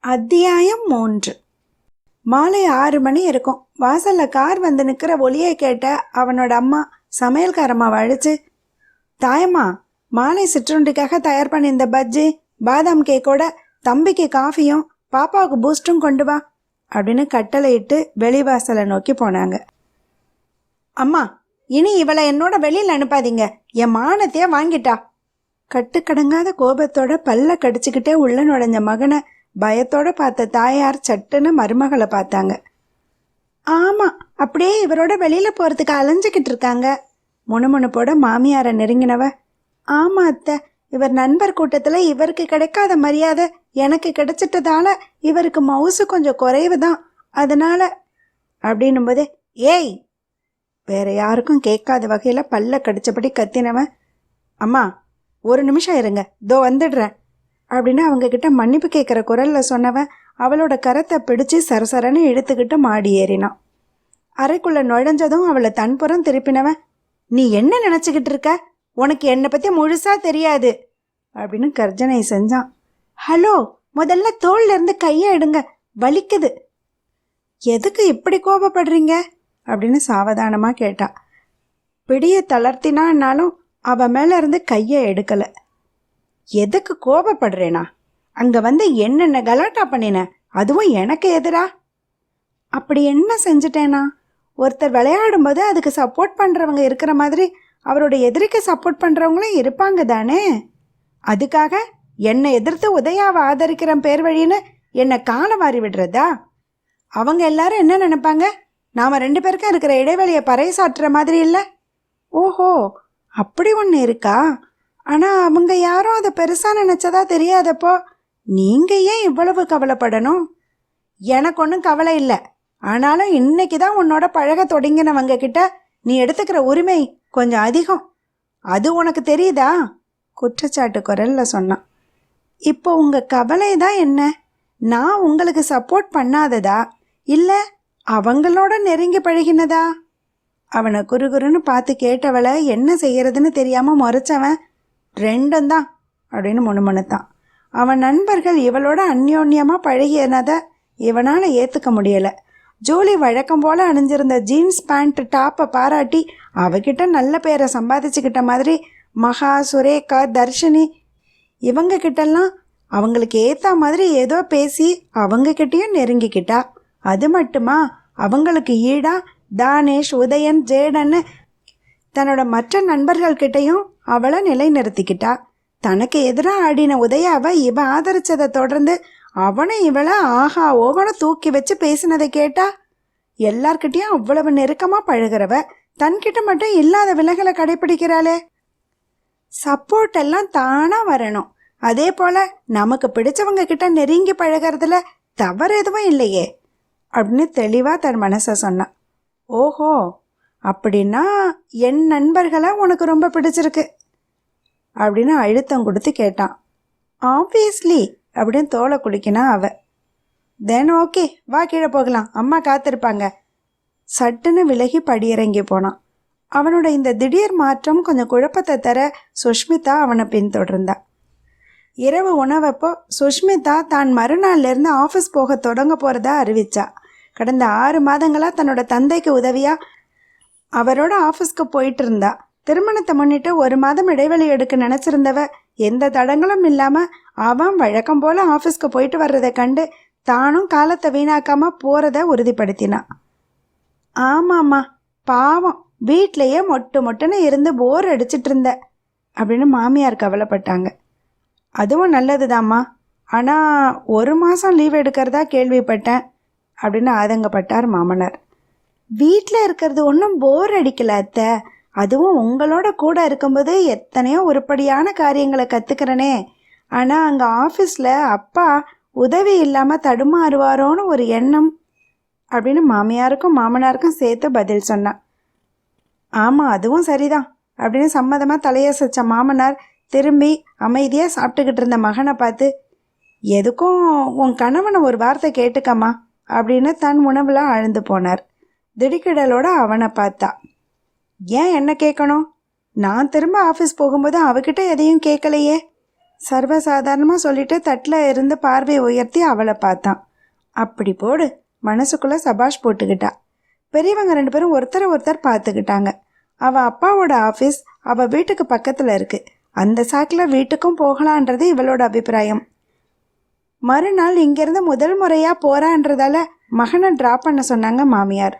அத்தியாயம் 3. மாலை 6 மணி இருக்கும். வாசல்ல கார் வந்து நிற்கிற ஒலியை கேட்ட அவனோட அம்மா சமையல்காரம்மாவை அழைச்சு, தாயம்மா, மாலை சிற்றுண்டிக்காக தயார் பண்ணி இந்த பஜ்ஜி பாதாம் கேக்கோட தம்பிக்கு காஃபியும் பாப்பாவுக்கு பூஸ்டும் கொண்டு வா அப்படின்னு கட்டளையிட்டு வெளிவாசலை நோக்கி போனாங்க. அம்மா, இனி இவளை என்னோட வெளியில் அனுப்பாதீங்க, என் மானத்தையே வாங்கிட்டா. கட்டுக்கடங்காத கோபத்தோட பல்ல கடிச்சுக்கிட்டே உள்ள நுழைஞ்ச மகனை பயத்தோட பார்த்த தாயார் சட்டுன்னு மருமகளை பார்த்தாங்க. ஆமா, அப்படியே இவரோட வெளியில போறதுக்கு அலைஞ்சுக்கிட்டு இருக்காங்க. முணுமுணுப்போட மாமியாரை நெருங்கினவ, ஆமா அத்தை, இவர் நண்பர் கூட்டத்துல இவருக்கு கிடைக்காத மரியாதை எனக்கு கிடைச்சிட்டதால இவருக்கு மவுசு கொஞ்சம் குறைவு தான், அதனால அப்படின்னும் போதே, ஏய், வேற யாருக்கும் கேட்காத வகையில பல்ல கடிச்சபடி கத்தினவன், அம்மா ஒரு நிமிஷம் இருங்க, தோ வந்துடுறேன் அப்படின்னு அவங்க கிட்ட மன்னிப்பு கேட்குற குரல்ல சொன்னவன் அவளோட கரத்தை பிடிச்சி சரசரன்னு இழுத்துக்கிட்டு மாடி ஏறினான். அறைக்குள்ள நுழைஞ்சதும் அவளை தன்புறம் திருப்பினவன், நீ என்ன நினச்சிக்கிட்டு இருக்க, உனக்கு என்னை பற்றி முழுசா தெரியாது அப்படின்னு கர்ஜனை செஞ்சான். ஹலோ, முதல்ல தோல்ல இருந்து கையை எடுங்க, வலிக்குது. எதுக்கு இப்படி கோபப்படுறீங்க அப்படின்னு சாவதானமாக கேட்டா. பிடியை தளர்த்தினான்னாலும் அவ மேல இருந்து கையை எடுக்கலை. எதுக்கு கோபப்படுறேனா? அங்க வந்து என்னென்ன கலாட்டா பண்ணின, அதுவும் எனக்கு எதிரா? அப்படி என்ன செஞ்சுட்டேனா? ஒருத்தர் விளையாடும்போது அதுக்கு சப்போர்ட் பண்றவங்க இருக்கிற மாதிரி அவரோட எதிரிக்கு சப்போர்ட் பண்றவங்களும் இருப்பாங்க தானே. அதுக்காக என்னை எதிர்த்து உதயாவை ஆதரிக்கிற பேர் வழின்னு என்னை காலை வாரி விடுறதா? அவங்க எல்லாரும் என்ன நினைப்பாங்க, நாம 2 பேருக்கும் இருக்கிற இடைவெளியை பறைசாற்றுற மாதிரி இல்லை? ஓஹோ, அப்படி ஒன்று இருக்கா? ஆனால் அவங்க யாரும் அதை பெருசாக நினச்சதா தெரியாதப்போ நீங்கள் ஏன் இவ்வளவு கவலைப்படணும்? எனக்கு ஒன்றும் கவலை இல்லை. ஆனாலும் இன்னைக்கு தான் உன்னோட பழக தொடங்கினவங்க கிட்ட நீ எடுத்துக்கிற உரிமை கொஞ்சம் அதிகம். அது உனக்கு தெரியுதா? குற்றச்சாட்டு குரல்ல சொன்னான். இப்போ உங்கள் கவலை தான் என்ன? நான் உங்களுக்கு சப்போர்ட் பண்ணாததா, இல்லை அவங்களோட நெருங்கி பழகினதா? அவனை குறுகுறுன்னு பார்த்து கேட்டவளை என்ன செய்யறதுன்னு தெரியாமல் முறைச்சவன், 2ம் தான் அப்படின்னு முணுமுணுத்தான். அவன் நண்பர்கள் இவளோட அந்யோன்யமாக பழகியனதை இவனால் ஏற்றுக்க முடியலை. ஜூலி வழக்கம் போல் அணிஞ்சிருந்த ஜீன்ஸ் பேண்ட் டாப்பை பாராட்டி அவகிட்ட நல்ல பேரை சம்பாதிச்சுக்கிட்ட மாதிரி மகா, சுரேகா, தர்ஷினி இவங்க கிட்டெல்லாம் அவங்களுக்கு ஏற்ற மாதிரி ஏதோ பேசி அவங்கக்கிட்டேயும் நெருங்கிக்கிட்டா. அது மட்டுமா, அவங்களுக்கு ஈடா தானேஷ், உதயன், ஜேடன்னு தன்னோட மற்ற நண்பர்கள்கிட்டையும் அவளை நிலைநிறுத்திக்கிட்டா. தனக்கு எதிராக ஆடின உதயாவை இவ ஆதரிச்சதை தொடர்ந்து அவனும் இவளை ஆஹா ஓகனும் தூக்கி வச்சு பேசினதை கேட்டா. எல்லார்கிட்டையும் அவ்வளவு நெருக்கமாக பழகிறவ தன்கிட்ட மட்டும் இல்லாத விலகலை கடைப்பிடிக்கிறாளே. சப்போர்ட் எல்லாம் தானாக வரணும். அதே போல் நமக்கு பிடிச்சவங்க கிட்ட நெருங்கி பழகிறதுல தவறு எதுவும் இல்லையே அப்படின்னு தெளிவாக தன் மனசை சொன்னான். ஓஹோ, அப்படின்னா என் நண்பர்களை உனக்கு ரொம்ப பிடிச்சிருக்கு அப்படின்னு அழுத்தம் கொடுத்து கேட்டான். ஆப்வியஸ்லி அப்படின்னு தோலை குளிக்கினா அவ. தென் ஓகே, வா கீழே போகலாம், அம்மா காத்திருப்பாங்க. சட்டுன்னு விலகி படியிறங்கி போனான். அவனோட இந்த திடீர் மாற்றம் கொஞ்சம் குழப்பத்தை தர சுஷ்மிதா அவனை பின்தொடர்ந்தா. இரவு உணவப்போ சுஷ்மிதா தான் மறுநாள்லேருந்து ஆஃபீஸ் போக தொடங்க போகிறதா அறிவிச்சா. கடந்த 6 மாதங்களாக தன்னோட தந்தைக்கு உதவியாக அவரோட ஆஃபீஸ்க்கு போயிட்டு இருந்தா. திருமணத்தை முன்னிட்டு 1 மாதம் இடைவெளி எடுக்க நினச்சிருந்தவ எந்த தடங்களும் இல்லாமல் அவன் வழக்கம் போல் ஆஃபீஸ்க்கு போயிட்டு வர்றதை கண்டு தானும் காலத்தை வீணாக்காமல் போகிறத உறுதிப்படுத்தினான். ஆமாம்மா, பாவம், வீட்லேயே மொட்டுன்னு இருந்து போர் அடிச்சிட்டு இருந்த அப்படின்னு மாமியார் கவலைப்பட்டாங்க. அதுவும் நல்லதுதாம்மா, ஆனால் 1 மாதம் லீவ் எடுக்கிறதா கேள்விப்பட்டேன் அப்படின்னு ஆதங்கப்பட்டார் மாமனார். வீட்டில் இருக்கிறது ஒன்றும் போர் அடிக்கல அத்தை, அதுவும் உங்களோட கூட இருக்கும்போது எத்தனையோ உருப்படியான காரியங்களை கற்றுக்கிறனே. ஆனால் அங்கே ஆஃபீஸில் அப்பா உதவி இல்லாமல் தடுமாறுவாரோன்னு ஒரு எண்ணம் அப்படின்னு மாமியாருக்கும் மாமனாருக்கும் சேர்த்து பதில் சொன்னான். ஆமாம், அதுவும் சரிதான் அப்படின்னு சம்மதமாக தலையசைச்ச மாமனார் திரும்பி அமைதியாக சாப்பிட்டுக்கிட்டு இருந்த மகனை பார்த்து, எதுக்கும் உன் கணவனை ஒரு வார்த்தை கேட்டுக்கம்மா அப்படின்னு தன் உணவில் ஆழ்ந்து போனார். திடுக்கிடலோட அவனை பார்த்தா. ஏன் என்ன கேட்கணும்? நான் திரும்ப ஆஃபீஸ் போகும்போது அவகிட்ட எதையும் கேட்கலையே. சர்வசாதாரணமாக சொல்லிட்டு தட்டில் இருந்து பார்வையை உயர்த்தி அவளை பார்த்தான். அப்படி போடு, மனசுக்குள்ளே சபாஷ் போட்டுக்கிட்டா. பெரியவங்க 2 பேரும் ஒருத்தரை ஒருத்தர் பார்த்துக்கிட்டாங்க. அவள் அப்பாவோட ஆஃபீஸ் அவள் வீட்டுக்கு பக்கத்தில் இருக்குது. அந்த சாக்கில் வீட்டுக்கும் போகலான்றது இவளோட அபிப்பிராயம். மறுநாள் இங்கேருந்து முதல் முறையாக போகிறான்றதால மகனை ட்ராப் பண்ண சொன்னாங்க மாமியார்.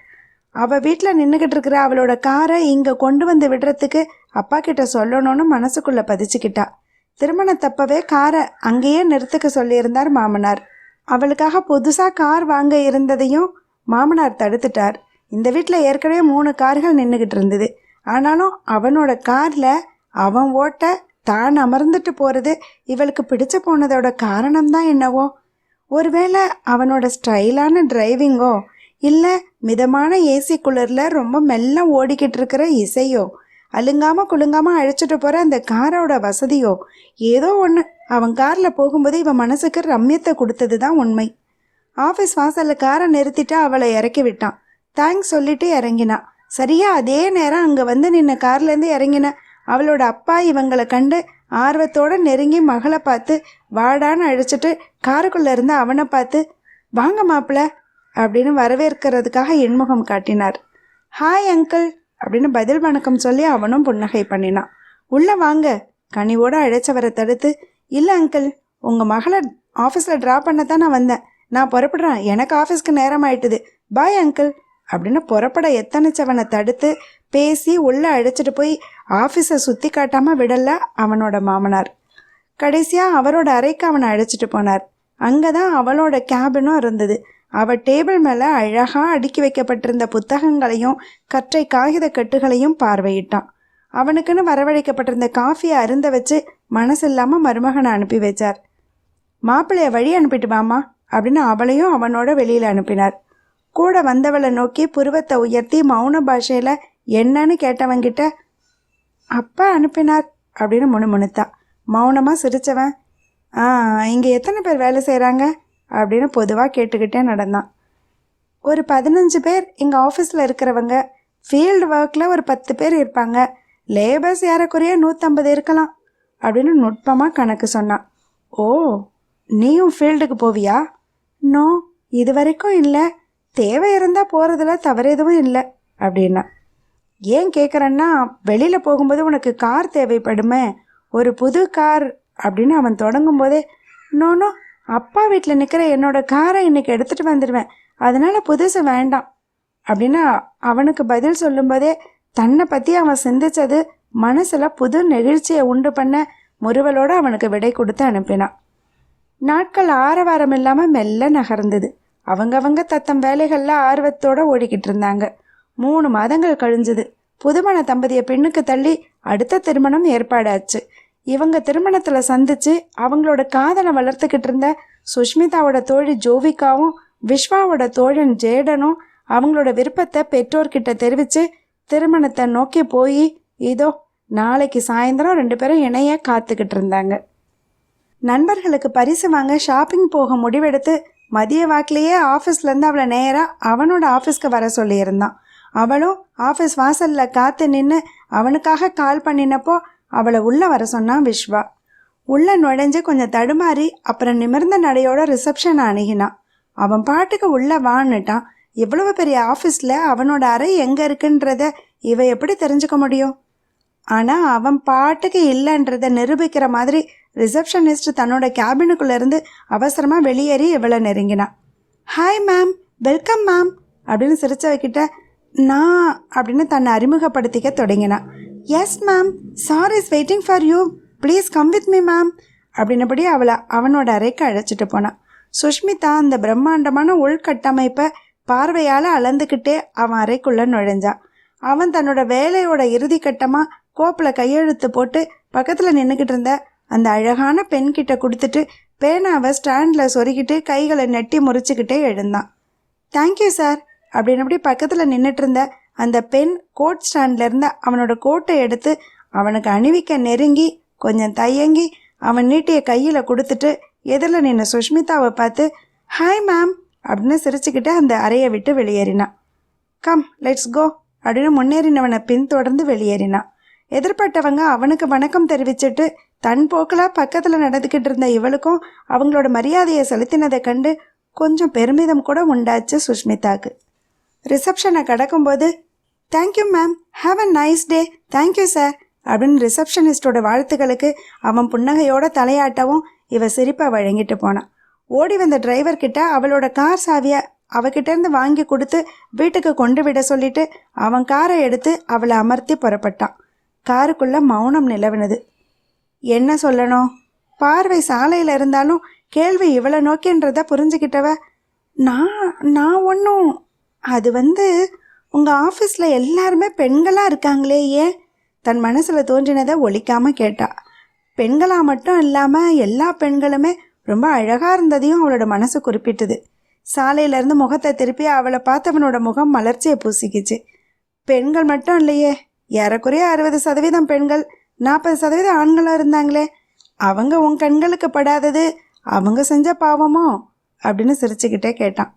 அவள் வீட்டில் நின்றுக்கிட்டு இருக்கிற அவளோட காரை இங்கே கொண்டு வந்து விடுறதுக்கு அப்பா கிட்ட சொல்லணும்னு மனசுக்குள்ளே பதிச்சுக்கிட்டா. திருமணத்தப்பவே காரை அங்கேயே நிறுத்துக்க சொல்லியிருந்தார் மாமனார். அவளுக்காக புதுசாக கார் வாங்க இருந்ததையும் மாமனார் தடுத்துட்டார். இந்த வீட்டில் ஏற்கனவே 3 கார்கள் நின்றுக்கிட்டு இருந்தது. ஆனாலும் அவனோட காரில் அவன் ஓட்ட தான் அமர்ந்துட்டு போகிறது இவளுக்கு பிடிச்ச போனதோட காரணம்தான் என்னவோ. ஒருவேளை அவனோட ஸ்டைலான டிரைவிங்கோ, இல்லை மிதமான ஏசி குளிரில் ரொம்ப மெல்ல ஓடிக்கிட்டு இருக்கிற இசையோ, அலுங்காமல் குலுங்காமல் அழைச்சிட்டு போகிற அந்த காரோட வசதியோ, ஏதோ ஒன்று அவன் காரில் போகும்போது இவன் மனசுக்கு ரம்யத்தை கொடுத்தது தான் உண்மை. ஆஃபீஸ் வாசலில் காரை நிறுத்திட்டு அவளை இறக்கி விட்டான். தேங்க்ஸ் சொல்லிட்டு இறங்கினான். சரியாக அதே நேரம் அங்கே வந்து நின்ன கார்லேருந்து இறங்கின அவளோட அப்பா இவங்களை கண்டு ஆர்வத்தோடு நெருங்கி மகளை பார்த்து வாடான்னு அழைச்சிட்டு காருக்குள்ளே இருந்து அவனை பார்த்து வாங்க மாப்பிள்ள அப்படின்னு வரவேற்கிறதுக்காக இன்முகம் காட்டினார். ஹாய் அங்கிள் அப்படின்னு பதில் வணக்கம் சொல்லி அவனும் புன்னகை பண்ணினான். உள்ளே வாங்க கனிவோடு அழைச்சவரை தடுத்து, இல்லை அங்கிள், உங்கள் மகளை ஆஃபீஸில் ட்ராப் பண்ண தான் நான் வந்தேன். நான் புறப்படுறேன், எனக்கு ஆஃபீஸ்க்கு நேரம் ஆயிட்டுது, பாய் அங்கிள் அப்படின்னு புறப்பட எத்தனைச்சவனை தடுத்து பேசி உள்ளே அழைச்சிட்டு போய் ஆஃபீஸை சுற்றி காட்டாமல் விடல அவனோட மாமனார். கடைசியாக அவரோட அறைக்கு அவனை அழைச்சிட்டு போனார். அங்கே தான் அவளோட கேபினும் இருந்தது. அவள் டேபிள் மேலே அழகாக அடுக்கி வைக்கப்பட்டிருந்த புத்தகங்களையும் கற்றை காகித கட்டுகளையும் பார்வையிட்டான். அவனுக்குன்னு வரவழைக்கப்பட்டிருந்த காஃபியை அருந்த வச்சு மனசு இல்லாமல் மருமகனை அனுப்பி வச்சார். மாப்பிள்ளைய வழி அனுப்பிட்டு வாமா அப்படின்னு அவளையும் அவனோட வெளியில் அனுப்பினார். கூட வந்தவளை நோக்கி புருவத்தை உயர்த்தி மௌன பாஷையில் என்னன்னு கேட்டவங்கிட்ட அப்பா அனுப்பினார் அப்படின்னு முணுமுணுத்தான். மௌனமாக சிரித்தவன், இங்கே எத்தனை பேர் வேலை செய்கிறாங்க அப்படின்னு பொதுவாக கேட்டுக்கிட்டே நடந்தான். ஒரு 15 பேர் எங்கள் ஆஃபீஸில் இருக்கிறவங்க, ஃபீல்டு ஒர்க்கில் ஒரு 10 பேர் இருப்பாங்க, லேபர்ஸ் ஏறக்குறைய 150 இருக்கலாம் அப்படின்னு நுட்பமாக கணக்கு சொன்னான். ஓ, நீயும் ஃபீல்டுக்கு போவியா? நோ, இது வரைக்கும் இல்லை, தேவை இருந்தால் போகிறதுல தவறு எதுவும் இல்லை அப்படின்னா. ஏன் கேட்குறேன்னா, வெளியில் போகும்போது உனக்கு கார் தேவைப்படுமே, ஒரு புது கார் அப்படின்னு அவன் தொடங்கும் போதே, நோனோ, அப்பா வீட்டில் நிற்கிற என்னோட காரை இன்றைக்கி எடுத்துகிட்டு வந்துடுவேன், அதனால் புதுசு வேண்டாம் அப்படின்னா அவனுக்கு பதில் சொல்லும்போதே தன்னை பற்றி அவன் சிந்தித்தது மனசில் புது நெகிழ்ச்சியை உண்டு பண்ண முறுவலோடு அவனுக்கு விடை கொடுத்து அனுப்பினான். நாட்கள் ஆரவாரம் இல்லாமல் மெல்ல நகர்ந்தது. அவங்கவங்க தத்தம் வேலைகளில் ஆர்வத்தோடு ஓடிக்கிட்டு இருந்தாங்க. 3 மாதங்கள் கழிஞ்சுது. புதுமண தம்பதியை பெண்ணுக்கு தள்ளி அடுத்த திருமணம் ஏற்பாடாச்சு. இவங்க திருமணத்தில் சந்தித்து அவங்களோட காதலை வளர்த்துக்கிட்டு இருந்த சுஷ்மிதாவோட தோழி ஜோவிகாவும் விஸ்வாவோட தோழன் ஜேடனும் அவங்களோட விருப்பத்தை பெற்றோர்கிட்ட தெரிவித்து திருமணத்தை நோக்கி போய் இதோ நாளைக்கு சாயந்தரம் 2 பேரும் இணைய காத்துக்கிட்டு இருந்தாங்க. நண்பர்களுக்கு பரிசு வாங்க ஷாப்பிங் போக முடிவெடுத்து மதிய வாக்கிலேயே ஆஃபீஸ்லேருந்து அவளை நேராக அவனோட ஆஃபீஸ்க்கு வர சொல்லியிருந்தான். அவளும் ஆஃபீஸ் வாசலில் காத்து நின்று அவனுக்காக கால் பண்ணினப்போ அவளை உள்ளே வர சொன்னான் விஸ்வா. உள்ளே நுழைஞ்சு கொஞ்சம் தடுமாறி அப்புறம் நிமிர்ந்த நடையோட ரிசப்ஷனை அணுகினான். அவன் பாட்டுக்கு உள்ளே வான்னுட்டான். இவ்வளவு பெரிய ஆஃபீஸில் அவனோட அறை எங்கே இருக்குன்றத இவ எப்படி தெரிஞ்சுக்க முடியும்? ஆனால் அவன் பாட்டுக்கு இல்லைன்றதை நிரூபிக்கிற மாதிரி ரிசப்ஷனிஸ்ட் தன்னோட கேபினுக்குள்ளேருந்து அவசரமாக வெளியேறி இவளை நெருங்கினான். ஹாய் மேம், வெல்கம் மேம் அப்படின்னு சிரிச்சவக்கிட்ட நான் அப்படின்னு தன்னை அறிமுகப்படுத்திக்க தொடங்கினான். Yes ma'am, sir is waiting for you, please come with me ma'am அப்படின்னபடி அவளை அவனோட அறைக்கு அழைச்சிட்டு போனான். சுஷ்மிதா அந்த பிரம்மாண்டமான உள்கட்டமைப்பை பார்வையால் அளந்துக்கிட்டே அவன் அறைக்குள்ளே நுழைஞ்சான். அவன் தன்னோட வேலையோட இறுதி கட்டமாக கோப்பில் கையெழுத்து போட்டு பக்கத்தில் நின்றுக்கிட்டு இருந்த அந்த அழகான பெண்கிட்ட கொடுத்துட்டு பேனாவை ஸ்டாண்டில் சொருகிட்டு கைகளை நெட்டி முறிச்சுக்கிட்டே எழுந்தான். தேங்க்யூ சார் அப்படின்னபடி பக்கத்தில் நின்றுட்டு இருந்த அந்த பெண் கோட் ஸ்டாண்டில் இருந்த அவனோட கோட்டை எடுத்து அவனுக்கு அணிவிக்க நெருங்கி கொஞ்சம் தயங்கி அவன் நீட்டிய கையில் கொடுத்துட்டு எதிரில் நின்ன சுஷ்மிதாவை பார்த்து ஹாய் மேம் அப்படின்னு சிரிச்சுக்கிட்டு அந்த அறையை விட்டு வெளியேறினான். கம் லெட்ஸ் கோ அப்படின்னு முன்னேறினவனை பின்தொடர்ந்து வெளியேறினான். எதிர்பட்டவங்க அவனுக்கு வணக்கம் தெரிவிச்சுட்டு தன் போக்கில் பக்கத்தில் நடந்துக்கிட்டு இருந்த இவளுக்கும் அவங்களோட மரியாதையை செலுத்தினதை கண்டு கொஞ்சம் பெருமிதம் கூட உண்டாச்சு சுஷ்மிதாக்கு. ரிசப்ஷனை கடக்கும்போது thank you ma'am, have a nice day, thank you sir அப்படின்னு ரிசப்ஷனிஸ்டோட வாழ்த்துக்களுக்கு அவன் புன்னகையோட தலையாட்டவும் இவ சிரிப்பை வழங்கிட்டு போனான். ஓடி வந்த டிரைவர்கிட்ட அவளோட கார் சாவியை அவகிட்டேருந்து வாங்கி கொடுத்து வீட்டுக்கு கொண்டு விட சொல்லிட்டு அவன் காரை எடுத்து அவளை அமர்த்தி புறப்பட்டான். காருக்குள்ள மௌனம் நிலவினது. என்ன சொல்லணும்? பார்வை சாலையில் இருந்தாலும் கேள்வி இவளை நோக்கின்றத புரிஞ்சுக்கிட்டவ, நான் ஒன்றும் அது உங்கள் ஆஃபீஸில் எல்லாருமே பெண்களாக இருக்காங்களே ஏன்? தன் மனசில் தோன்றினதை ஒழிக்காமல் கேட்டா. பெண்களாக மட்டும் இல்லாமல் எல்லா பெண்களுமே ரொம்ப அழகாக இருந்ததையும் அவளோட மனசு குறிப்பிட்டுது. சாலையிலேருந்து முகத்தை திருப்பி அவளை பார்த்தவனோட முகம் மலர்ச்சியை பூசிக்கிச்சு. பெண்கள் மட்டும் இல்லையே, ஏறக்குறைய 60% பெண்கள், 40% ஆண்களாக இருந்தாங்களே, அவங்க உன் கண்களுக்கு படாதது அவங்க செஞ்ச பாவமோ அப்படின்னு சிரிச்சுக்கிட்டே கேட்டான்.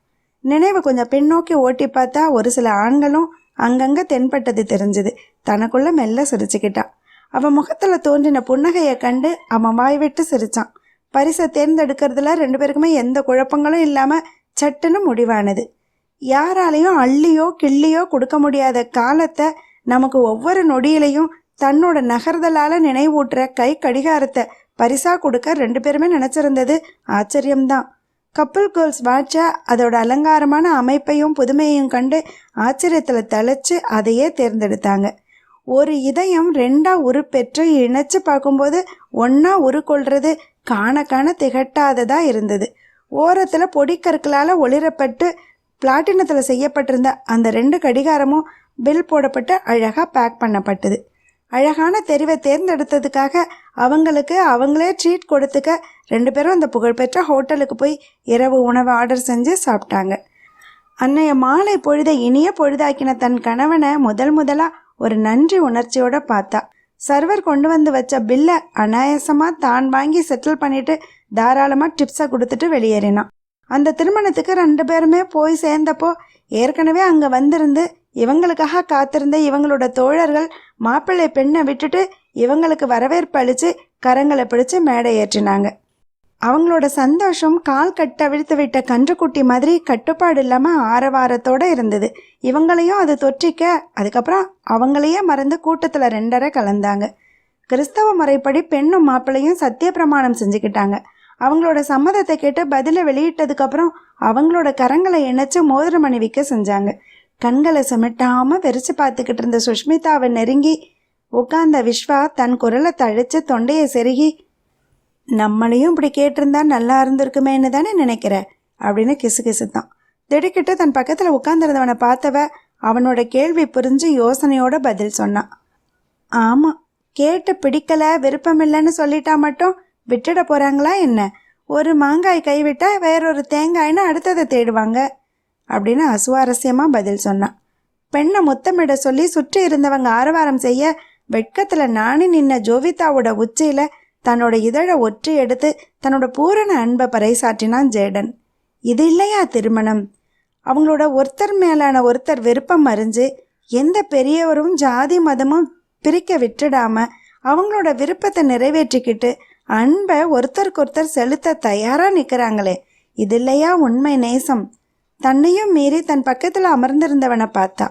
நினைவு கொஞ்சம் பின்னோக்கி ஓட்டி பார்த்தா ஒரு சில ஆண்களும் அங்கங்கே தென்பட்டது தெரிஞ்சுது. தனக்குள்ள மெல்ல சிரிச்சுக்கிட்டான். அவன் முகத்தில் தோன்றின புன்னகையை கண்டு அவன் வாய் விட்டு சிரிச்சான். பரிசை தேர்ந்தெடுக்கிறதுல 2 பேருக்குமே எந்த குழப்பங்களும் இல்லாமல் சட்டுன்னு முடிவானது. யாராலையும் அள்ளியோ கிள்ளியோ கொடுக்க முடியாத காலத்தை நமக்கு ஒவ்வொரு நொடியிலையும் தன்னோட நகர்தலால் நினைவூட்டுற கை கடிகாரத்தை பரிசாக கொடுக்க 2 பேருமே நினச்சிருந்தது ஆச்சரியம்தான். கப்புள் கேர்ள்ஸ் வாட்சை அதோட அலங்காரமான அமைப்பையும் புதுமையையும் கண்டு ஆச்சரியத்தில் தழைச்சு அதையே தேர்ந்தெடுத்தாங்க. ஒரு இதயம் 2ஆக உருப்பெற்று இணைச்சு பார்க்கும்போது ஒன்றா உருக்கொள்றது காண காண திகட்டாததாக இருந்தது. ஓரத்தில் பொடிக்கற்களால் ஒளிரப்பட்டு பிளாட்டினத்தில் செய்யப்பட்டிருந்த அந்த 2 கடிகாரமும் பில் போடப்பட்டு அழகாக பேக் பண்ணப்பட்டது. அழகான தெரிவை தேர்ந்தெடுத்ததுக்காக அவங்களுக்கு அவங்களே ட்ரீட் கொடுத்துக்க 2 பேரும் அந்த புகழ்பெற்ற ஹோட்டலுக்கு போய் இரவு உணவை ஆர்டர் செஞ்சு சாப்பிட்டாங்க. அன்னைய மாலை பொழுதை இனிய பொழுதாக்கின தன் கணவனை முதலாக ஒரு நன்றி உணர்ச்சியோட பார்த்தா. சர்வர் கொண்டு வந்து வச்ச பில்லை அனாயாசமாக தான் வாங்கி செட்டில் பண்ணிட்டு தாராளமாக டிப்ஸை கொடுத்துட்டு வெளியேறினான். அந்த திருமணத்துக்கு 2 பேருமே போய் சேர்ந்தப்போ ஏற்கனவே அங்கே வந்திருந்து இவங்களுக்காக காத்திருந்த இவங்களோட தோழர்கள் மாப்பிள்ளை பெண்ணை விட்டுட்டு இவங்களுக்கு வரவேற்பு அளித்து கரங்களை பிடிச்சு மேடை ஏற்றினாங்க. அவங்களோட சந்தோஷம் கால் கட்டவிழ்த்து விட்ட கன்றுக்குட்டி மாதிரி கட்டுப்பாடு இல்லாமல் ஆரவாரத்தோடு இருந்தது. இவங்களையும் அது தொற்றிக்க அதுக்கப்புறம் அவங்களையே மறந்து கூட்டத்தில் 2 கலந்தாங்க. கிறிஸ்தவ முறைப்படி பெண்ணும் மாப்பிள்ளையும் சத்திய பிரமாணம் செஞ்சுக்கிட்டாங்க. அவங்களோட சம்மதத்தை கேட்டு பதிலை வெளியிட்டதுக்கப்புறம் அவங்களோட கரங்களை இணைச்சு மோதிரம் அணிவிக்க செஞ்சாங்க. கண்களை சிமிட்டாமல் வெறிச்சு பார்த்துக்கிட்டு இருந்த சுஷ்மிதாவை நெருங்கி உட்கார்ந்த விஸ்வா தன் குரலை தழிச்சு தொண்டையை செருகி, நம்மளையும் இப்படி கேட்டிருந்தா நல்லா இருந்திருக்குமேன்னு தானே நினைக்கிற அப்படின்னு கிசுகிசுத்தான். திடுக்கிட்டு தன் பக்கத்தில் உட்கார்ந்துருந்தவனை பார்த்தவ அவனோட கேள்வி புரிஞ்சு யோசனையோட பதில் சொன்னான். ஆமாம், கேட்டு பிடிக்கலை விருப்பமில்லைன்னு சொல்லிட்டா மட்டும் விட்டுட போகிறாங்களா என்ன? ஒரு மாங்காய் கைவிட்டா வேறொரு தேங்காய்னு அடுத்ததை தேடுவாங்க அப்படின்னு அசுவாரஸ்யமாக பதில் சொன்னான். பெண்ணை முத்தமிட சொல்லி சுற்றி இருந்தவங்க ஆரவாரம் செய்ய வெட்கத்தில் நாணி நின்ன ஜோவிதாவோட உச்சியில் தன்னோட இதழை ஒற்றி எடுத்து தன்னோட பூரண அன்பை பறைசாற்றினான் ஜேடன். இது இல்லையா திருமணம்? அவங்களோட ஒருத்தர் மேலான ஒருத்தர் விருப்பம் அறிஞ்சு எந்த பெரியவரும் ஜாதி மதமும் பிரிக்க விட்டுடாம அவங்களோட விருப்பத்தை நிறைவேற்றிக்கிட்டு அன்பை ஒருத்தருக்கொருத்தர் செலுத்த தயாராக நிற்கிறாங்களே, இது இல்லையா உண்மை நேசம்? தன்னையும் மீறி தன் பக்கத்தில் அமர்ந்திருந்தவனை பார்த்தா.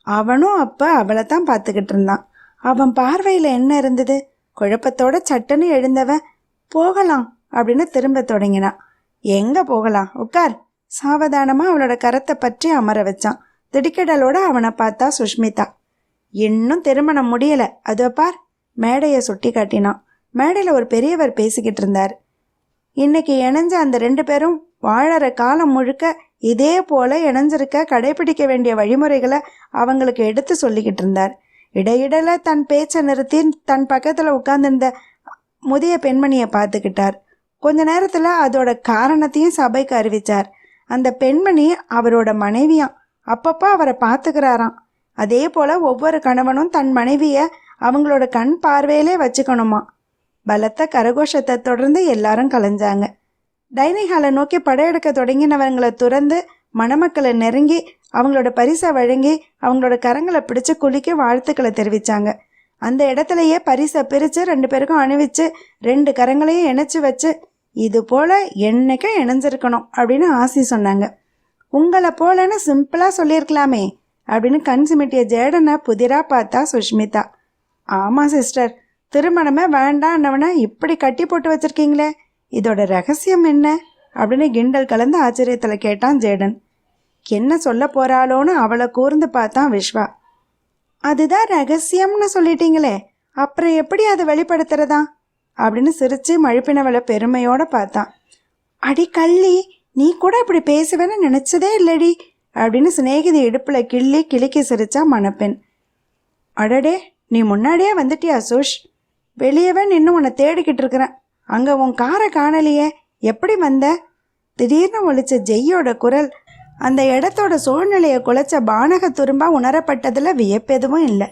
அவனும் அப்போ அவளை தான் பார்த்துக்கிட்டு இருந்தான். அவன் பார்வையில் என்ன இருந்தது? குழப்பத்தோட சட்டுன்னு எழுந்தவன் போகலாம் அப்படின்னு திரும்ப தொடங்கினான். எங்கே போகலாம்? உட்கார். சாவதானமாக அவளோட கரத்தை பற்றி அமர வச்சான். திடுக்கிடலோட அவனை பார்த்தா சுஷ்மிதா. இன்னும் திருமணம் முடியலை, அதோ பார். மேடையை சுட்டி காட்டினான். மேடையில் ஒரு பெரியவர் பேசிக்கிட்டு இருந்தார். இன்னைக்கு இணைஞ்ச அந்த 2 பேரும் வாழற காலம் முழுக்க இதே போல இணைஞ்சிருக்க கடைபிடிக்க வேண்டிய வழிமுறைகளை அவங்களுக்கு எடுத்து சொல்லிக்கிட்டு இருந்தார். இடையிடல தன் பேச்சை நிறுத்தி தன் பக்கத்தில் உட்கார்ந்திருந்த முதிய பெண்மணியை பார்த்துக்கிட்டார். கொஞ்ச நேரத்தில் அதோட காரணத்தையும் சபைக்கு அறிவித்தார். அந்த பெண்மணி அவரோட மனைவியாம். அப்பப்போ அவரை பார்த்துக்கிறாராம். அதே போல் ஒவ்வொரு கணவனும் தன் மனைவியை அவங்களோட கண் பார்வையிலே வச்சுக்கணுமா. பலத்த கரகோஷத்தை தொடர்ந்து எல்லாரும் கலைஞ்சாங்க. டைனிங் ஹாலை நோக்கி படையெடுக்க தொடங்கினவங்களை துறந்து மணமக்களை நெருங்கி அவங்களோட பரிசை வழங்கி அவங்களோட கரங்களை பிடிச்சு குலுக்கி வாழ்த்துக்களை தெரிவித்தாங்க. அந்த இடத்துலையே பரிசை பிரித்து 2 பேருக்கும் அணிவிச்சு 2 கரங்களையும் இணைச்சி வச்சு இது போல் என்னைக்கும் இணைஞ்சிருக்கணும் அப்படின்னு ஆசி சொன்னாங்க. உங்களை போலன்னு சிம்பிளாக சொல்லியிருக்கலாமே அப்படின்னு கண் சிமிட்டிய ஜேடனை புதிராக பார்த்தா சுஷ்மிதா. ஆமாம் சிஸ்டர், திருமணமே வேண்டான்னவனை இப்படி கட்டி போட்டு வச்சுருக்கீங்களே, இதோட ரகசியம் என்ன அப்படின்னு கிண்டல் கலந்து ஆச்சரியத்தில் கேட்டான் ஜேடன். என்ன சொல்ல போகிறாளோன்னு அவளை கூர்ந்து பார்த்தான் விஸ்வா. அதுதான் ரகசியம்னு சொல்லிட்டீங்களே, அப்புறம் எப்படி அதை வெளிப்படுத்துறதா அப்படின்னு சிரித்து மழுப்பினவளை பெருமையோடு பார்த்தான். அடி கள்ளி, நீ கூட இப்படி பேசுவேன்னு நினச்சதே இல்லடி அப்படின்னு சிநேகிதி இடுப்பில் கிளிக்கி சிரிச்சா மணப்பெண். அடடே, நீ முன்னாடியே வந்துட்டியா சுஷ்? வெளியவே நின்று உன்னை தேடிக்கிட்டு இருக்கிறேன். அங்கே உன் காரை காணலையே, எப்படி வந்த? திடீர்னு ஒழிச்ச ஜெய்யோட குரல் அந்த இடத்தோட சூழ்நிலையை குலைச்ச பானக துரும்பா உணரப்பட்டதில் வியப்பெதுவும் இல்லை.